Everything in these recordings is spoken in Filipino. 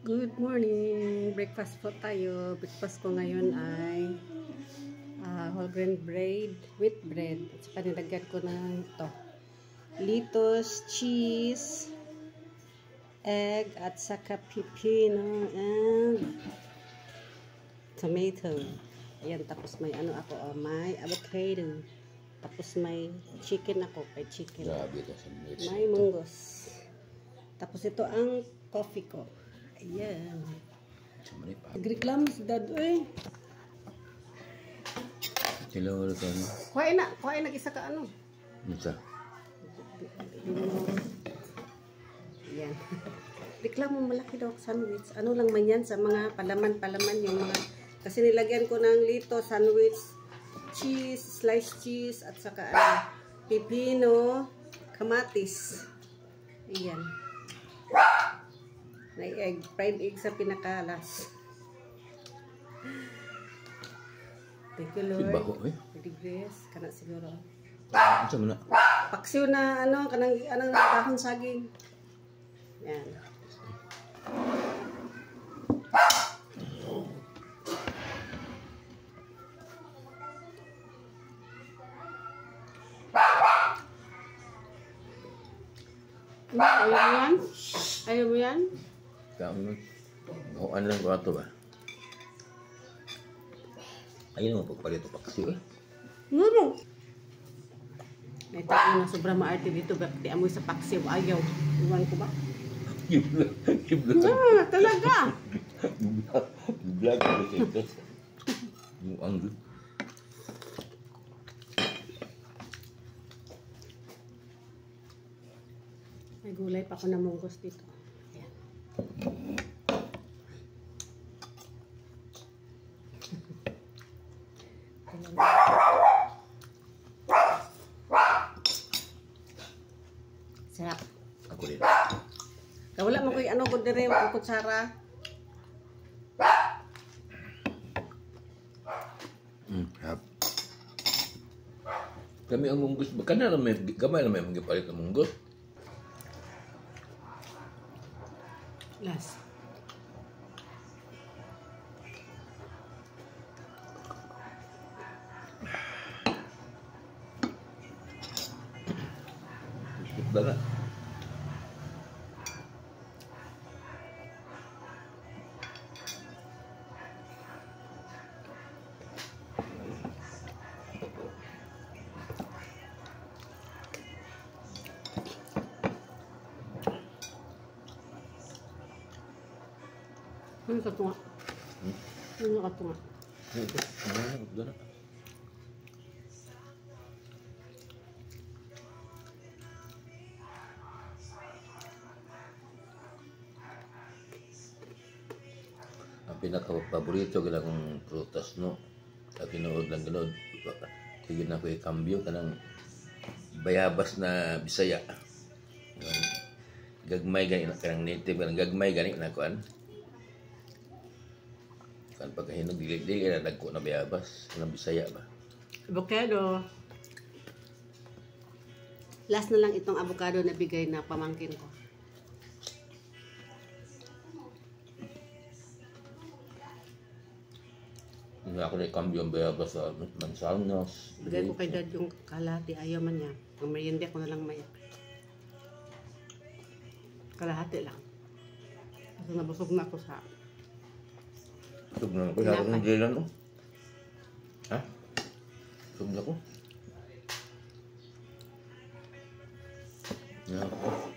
Good morning! Breakfast po tayo. Breakfast ko ngayon ay whole grain bread, wheat bread. At saka nilagyan ko ng ito. Lettuce, cheese, egg, at saka pipino, and tomato. Ayan, tapos may ano ako, may avocado. Tapos may chicken ako, may chicken. May munggos. Tapos ito ang coffee ko. Ayan. Nagreklamo si Dad, eh. Hello, ulit ano? Kuhain na isa ka ano. Isa. Ayan. Reklamo malaki daw sandwich. Ano lang man yan sa mga palaman yung mga, kasi nilagyan ko ng lito, sandwich, cheese, sliced cheese, at saka pipino, kamatis. Ayan. May egg, fried egg sa pinakalas. Thank you, Lord. Baho, eh? Pretty grace. Kana siguro. Ano mo na? Paksiw na ano, kanang dahon saging. Yan. Ayaw mo yan? Ayaw mo yan? Kamu bahoan lang ko ato ba? Ayun mo pagpalit o paksiw eh. Ngano? May tayo na sobrang maarte dito. Di amoy sa paksiw. Ayaw. Iwan ko ba? Kibla. Ah, talaga. Kibla ko ito. Yung anggo. May gulay pa ako na munggos dito. Ayan. Sarap. Ako rin. Wala mo ko'y ano ko dire, ang kutsara. Hap. Kami ang munggos. Baka na may gamay na may magipalit ng munggos. Last. Biskit ba na? Ano ka tunga? Ano ka tunga? Ito. Ano na? Ang pinaka-paborito ko lang prutas, no? Sa kinood lang ganood. Sige na ko i-cambio ka ng bayabas na Bisaya. Gagmay gani na kanang native, kanang gagmay gani na kuan. Kan pagkahinog dili na dagko na bayabas, kanang Bisaya ba? Avocado. Last na lang itong avocado na bigay na pamangkin ko. Hindi ako na-cambio ang bayabas sa mansanas. Bigay ko kay Dad yung kalahati. Ayaw man niya. Ang merienda ko na lang may kalahati lang. Kasi nabusog na ako sa Sug na ko. Harap ng jelan ko. Ha? Sug na ko. Yan ako.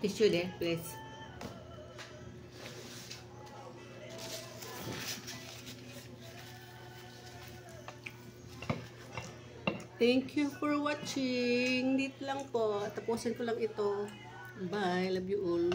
tissue there, please. Thank you for watching. Dito lang po. Tapusin ko lang ito. Bye. Love you all.